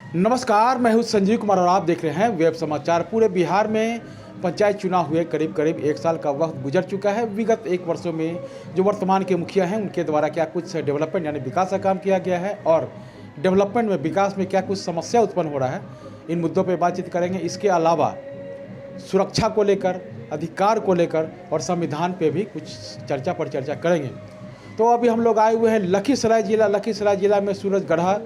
नमस्कार, मैं हूं संजीव कुमार और आप देख रहे हैं वेब समाचार। पूरे बिहार में पंचायत चुनाव हुए करीब करीब एक साल का वक्त गुजर चुका है। विगत एक वर्षों में जो वर्तमान के मुखिया हैं उनके द्वारा क्या कुछ डेवलपमेंट यानी विकास का काम किया गया है और डेवलपमेंट में विकास में क्या कुछ समस्या उत्पन्न हो रहा है, इन मुद्दों पर बातचीत करेंगे। इसके अलावा सुरक्षा को लेकर, अधिकार को लेकर और संविधान पे भी कुछ चर्चा पर चर्चा करेंगे। तो अभी हम लोग आए हुए हैं लखीसराय जिला में सूरजगढ़ा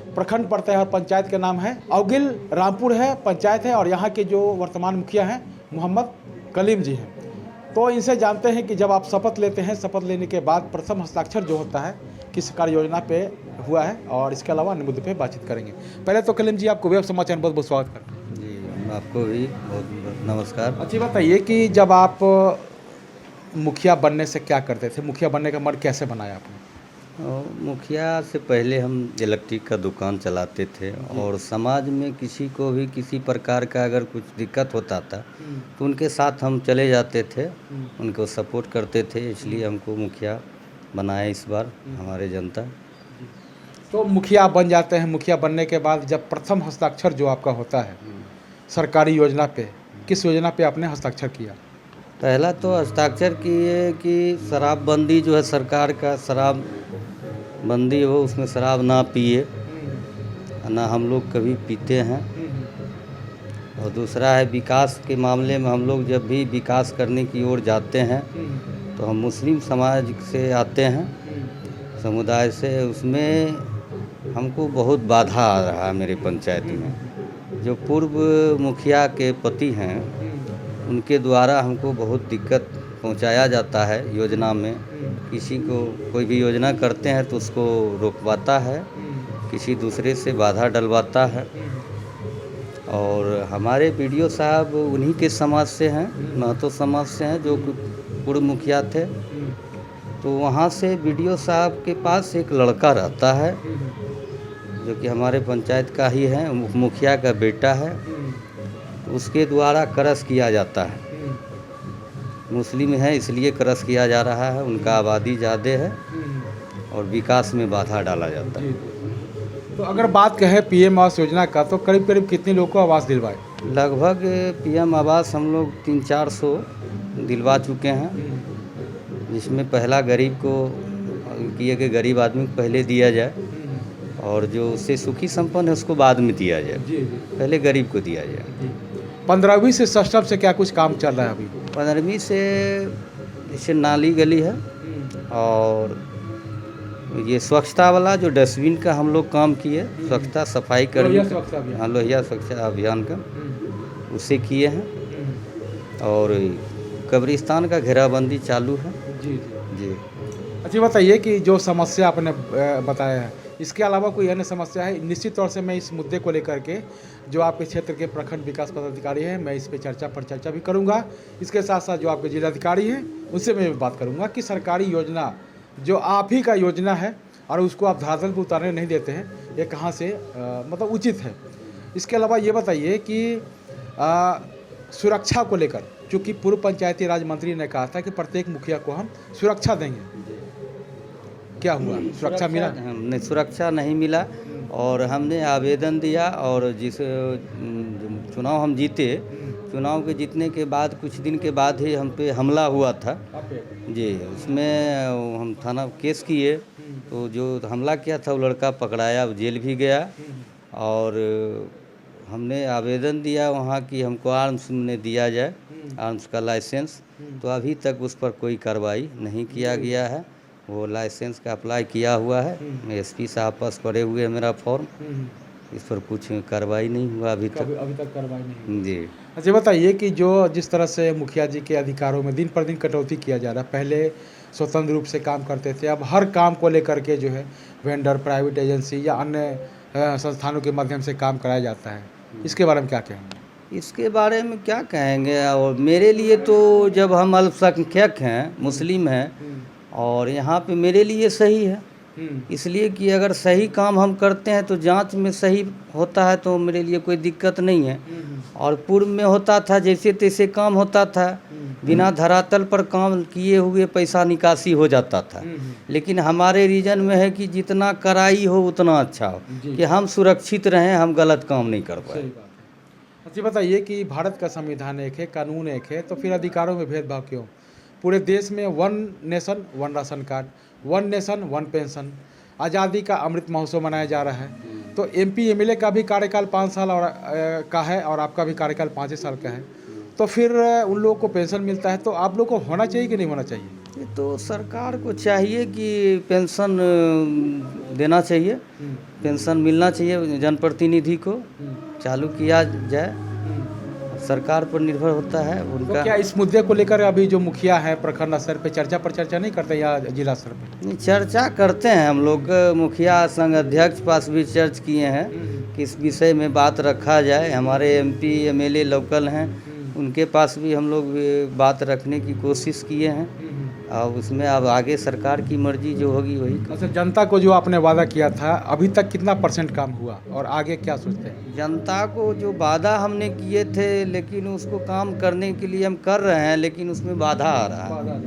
प्रखंड पड़ता है और पंचायत का नाम है औगिल रामपुर है, पंचायत है। और यहाँ के जो वर्तमान मुखिया हैं मोहम्मद कलीम जी हैं। तो इनसे जानते हैं कि जब आप शपथ लेते हैं, शपथ लेने के बाद प्रथम हस्ताक्षर जो होता है किस कार्य योजना पे हुआ है और इसके अलावा अन्य मुद्दे पे बातचीत करेंगे। पहले तो कलीम जी आपको वेब समाचार में बहुत बहुत स्वागत करते हैं। जी, आपको भी बहुत नमस्कार। अच्छी बताइए कि जब आप मुखिया बनने से क्या करते थे, मुखिया बनने का मन कैसे बनाया आपने? मुखिया से पहले हम इलेक्ट्रिक का दुकान चलाते थे और समाज में किसी को भी किसी प्रकार का अगर कुछ दिक्कत होता था तो उनके साथ हम चले जाते थे, उनको सपोर्ट करते थे। इसलिए हमको मुखिया बनाया इस बार हमारे जनता। तो मुखिया बन जाते हैं, मुखिया बनने के बाद जब प्रथम हस्ताक्षर जो आपका होता है सरकारी योजना पे, किस योजना पे आपने हस्ताक्षर किया? पहला तो हस्ताक्षर किए कि शराबबंदी जो है सरकार का, शराब बंदी हो, उसमें शराब ना पिए, ना हम लोग कभी पीते हैं। और दूसरा है विकास के मामले में हम लोग जब भी विकास करने की ओर जाते हैं तो हम मुस्लिम समाज से आते हैं, समुदाय से, उसमें हमको बहुत बाधा आ रहा है मेरे पंचायत में। जो पूर्व मुखिया के पति हैं उनके द्वारा हमको बहुत दिक्कत पहुंचाया जाता है योजना में। किसी को कोई भी योजना करते हैं तो उसको रोकवाता है, किसी दूसरे से बाधा डलवाता है। और हमारे बीडीओ साहब उन्हीं के समाज से हैं, महतो समाज से हैं, जो पूर्व मुखिया थे। तो वहाँ से बीडीओ साहब के पास एक लड़का रहता है जो कि हमारे पंचायत का ही है, मुखिया का बेटा है। उसके द्वारा क्रश किया जाता है, मुस्लिम है इसलिए क्रश किया जा रहा है, उनका आबादी ज़्यादा है और विकास में बाधा डाला जाता है। तो अगर बात कहें पीएम आवास योजना का, तो करीब करीब कितने लोगों को आवास दिलवाए? लगभग पीएम आवास हम लोग 300-400 दिलवा चुके हैं, जिसमें पहला गरीब को किए कि गरीब आदमी को पहले दिया जाए और जो उससे सुखी संपन्न है उसको बाद में दिया जाए, पहले गरीब को दिया जाए। 15वीं से सस्टम से क्या कुछ काम चल रहा है अभी? 15वीं से जैसे नाली गली है और ये स्वच्छता वाला जो डस्टबिन का हम लोग काम किए, स्वच्छता सफाई कर्मी, हाँ, लोहिया स्वच्छता अभियान का उसे किए हैं। और कब्रिस्तान का घेराबंदी चालू है। जी। जी। अच्छा बताइए कि जो समस्या आपने बताया है, इसके अलावा कोई अन्य समस्या है? निश्चित तौर से मैं इस मुद्दे को लेकर के जो आपके क्षेत्र के प्रखंड विकास पदाधिकारी हैं, मैं इस पे चर्चा भी करूंगा। इसके साथ साथ जो आपके जिलाधिकारी हैं उनसे मैं बात करूंगा कि सरकारी योजना जो आप ही का योजना है और उसको आप धरातल पर उतारने नहीं देते हैं, ये कहाँ से मतलब उचित है? इसके अलावा ये बताइए कि सुरक्षा को लेकर, चूँकि पूर्व पंचायती राज मंत्री ने कहा था कि प्रत्येक मुखिया को हम सुरक्षा देंगे, क्या हुआ? सुरक्षा मिला? हमने सुरक्षा नहीं मिला और हमने आवेदन दिया और जिस चुनाव हम जीते, चुनाव के जीतने के बाद कुछ दिन के बाद ही हम पे हमला हुआ था। जी, उसमें हम थाना केस किए तो जो हमला किया था वो लड़का पकड़ाया, जेल भी गया। और हमने आवेदन दिया वहाँ कि हमको आर्म्स में दिया जाए, आर्म्स का लाइसेंस, तो अभी तक उस पर कोई कार्रवाई नहीं किया गया है। वो लाइसेंस का अप्लाई किया हुआ है, एसपी साहब पास पड़े हुए है मेरा फॉर्म, इस पर कुछ कार्रवाई नहीं हुआ अभी तक कार्रवाई नहीं। जी। अच्छा बताइए कि जिस तरह से मुखिया जी के अधिकारों में दिन पर दिन कटौती किया जा रहा है, पहले स्वतंत्र रूप से काम करते थे, अब हर काम को लेकर के जो है वेंडर, प्राइवेट एजेंसी या अन्य संस्थानों के माध्यम से काम कराया जाता है, इसके बारे में क्या कहेंगे? इसके बारे में क्या कहेंगे? और मेरे लिए तो जब हम अल्पसंख्यक हैं, मुस्लिम हैं, और यहाँ पे मेरे लिए सही है, इसलिए कि अगर सही काम हम करते हैं तो जांच में सही होता है तो मेरे लिए कोई दिक्कत नहीं है। और पूर्व में होता था जैसे तैसे काम होता था, बिना धरातल पर काम किए हुए पैसा निकासी हो जाता था। लेकिन हमारे रीजन में है कि जितना कड़ाई हो उतना अच्छा हो, जी। कि हम सुरक्षित रहें, हम गलत काम नहीं कर पाए। सही बात है। अच्छा बताइए कि भारत का संविधान एक है, कानून एक है, तो फिर अधिकारों में भेदभाव क्यों? पूरे देश में one nation one ration card, one nation one pension, आज़ादी का अमृत महोत्सव मनाया जा रहा है। तो एमपी एमएलए का भी कार्यकाल 5 साल और का है और आपका भी कार्यकाल 5 साल का है। तो फिर उन लोगों को पेंशन मिलता है, तो आप लोग को होना चाहिए कि नहीं होना चाहिए? ये तो सरकार को चाहिए कि पेंशन देना चाहिए, पेंशन मिलना चाहिए जनप्रतिनिधि को, चालू किया जाए। सरकार पर निर्भर होता है तो उनका। क्या इस मुद्दे को लेकर अभी जो मुखिया है प्रखंड स्तर पे चर्चा पर चर्चा नहीं करते या जिला स्तर पे? नहीं, चर्चा करते हैं हम लोग, मुखिया संघ अध्यक्ष पास भी चर्च किए हैं कि इस विषय में बात रखा जाए। हमारे एमपी एमएलए लोकल हैं, उनके पास भी हम लोग बात रखने की कोशिश किए हैं, और उसमें अब आगे सरकार की मर्जी जो होगी वही। अच्छा, जनता को जो आपने वादा किया था अभी तक कितना % काम हुआ और आगे क्या सोचते हैं? जनता को जो वादा हमने किए थे, लेकिन उसको काम करने के लिए हम कर रहे हैं, लेकिन उसमें बाधा आ रहा है।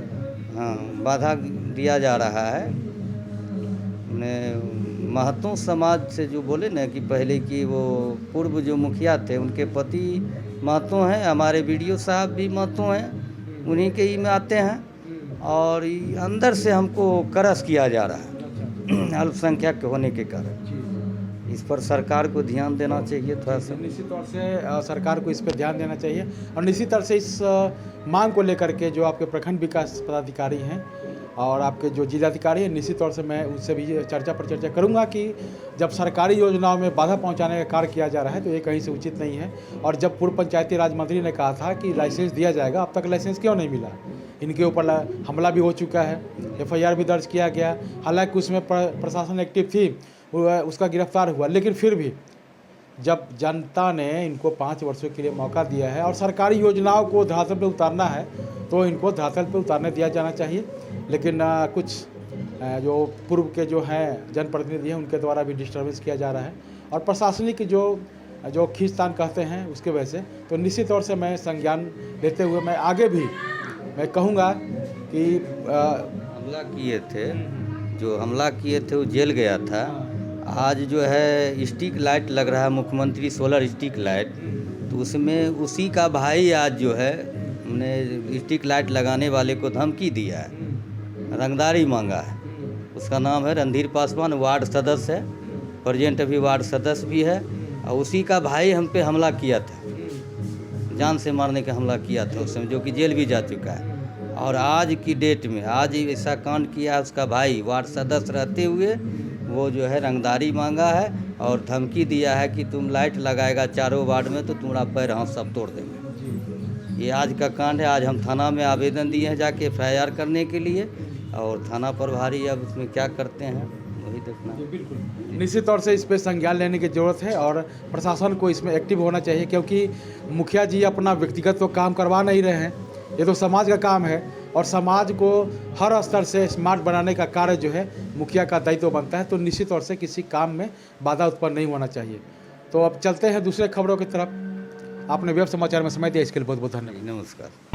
हाँ, बाधा दिया जा रहा है। महतो समाज से जो बोले ना कि पहले की वो पूर्व जो मुखिया थे उनके पति महतो हैं, हमारे बीडीओ साहब भी महतो हैं, उन्हीं के ही में आते हैं, और अंदर से हमको करस किया जा रहा है अल्पसंख्यक होने के कारण। इस पर सरकार को ध्यान देना चाहिए थोड़ा सा। निश्चित तौर से सरकार को इस पर ध्यान देना चाहिए, और निश्चित तौर से इस मांग को लेकर के जो आपके प्रखंड विकास पदाधिकारी हैं और आपके जो जिलाधिकारी हैं, निश्चित तौर से मैं उससे भी चर्चा पर चर्चा करूंगा कि जब सरकारी योजनाओं में बाधा पहुंचाने का कार्य किया जा रहा है तो ये कहीं से उचित नहीं है। और जब पूर्व पंचायती राज मंत्री ने कहा था कि लाइसेंस दिया जाएगा, अब तक लाइसेंस क्यों नहीं मिला? इनके ऊपर हमला भी हो चुका है, FIR भी दर्ज किया गया, हालांकि उसमें प्रशासन एक्टिव थी, उसका गिरफ्तार हुआ, लेकिन फिर भी जब जनता ने इनको 5 वर्षों के लिए मौका दिया है और सरकारी योजनाओं को धरातल पे उतारना है तो इनको धरातल पे उतारने दिया जाना चाहिए। लेकिन कुछ जो पूर्व के जो हैं जनप्रतिनिधि हैं उनके द्वारा भी डिस्टर्बेंस किया जा रहा है, और प्रशासनिक जो खींचतान कहते हैं उसके वजह से, तो निश्चित तौर से मैं संज्ञान लेते हुए मैं आगे भी मैं कहूँगा कि हमला किए थे, जो हमला किए थे वो जेल गया था। आज जो है स्ट्रीट लाइट लग रहा है, मुख्यमंत्री सोलर स्ट्रीट लाइट, तो उसमें उसी का भाई आज जो है हमने स्ट्रीट लाइट लगाने वाले को धमकी दिया है, रंगदारी मांगा है। उसका नाम है रणधीर पासवान, वार्ड सदस्य है, प्रेजेंट अभी वार्ड सदस्य भी है, और उसी का भाई हम पे हमला किया था, जान से मारने का हमला किया था उस समय, जो कि जेल भी जा चुका है। और आज की डेट में आज ऐसा कांड किया है, उसका भाई वार्ड सदस्य रहते हुए वो जो है रंगदारी मांगा है और धमकी दिया है कि तुम लाइट लगाएगा चारों वार्ड में तो तुम्हारा पैर हाथ सब तोड़ देंगे। ये आज का कांड है। आज हम थाना में आवेदन दिए हैं जाके FIR करने के लिए, और थाना प्रभारी अब उसमें क्या करते हैं वही देखना है। बिल्कुल निश्चित तौर से इस पर संज्ञान लेने की ज़रूरत है और प्रशासन को इसमें एक्टिव होना चाहिए, क्योंकि मुखिया जी अपना व्यक्तिगत तो काम करवा नहीं रहे हैं, ये तो समाज का काम है, और समाज को हर स्तर से स्मार्ट बनाने का कार्य जो है मुखिया का दायित्व बनता है। तो निश्चित तौर से किसी काम में बाधा उत्पन्न नहीं होना चाहिए। तो अब चलते हैं दूसरे खबरों की तरफ। आपने वेब समाचार में समय दिया, इसके लिए बहुत बहुत धन्यवाद। नमस्कार।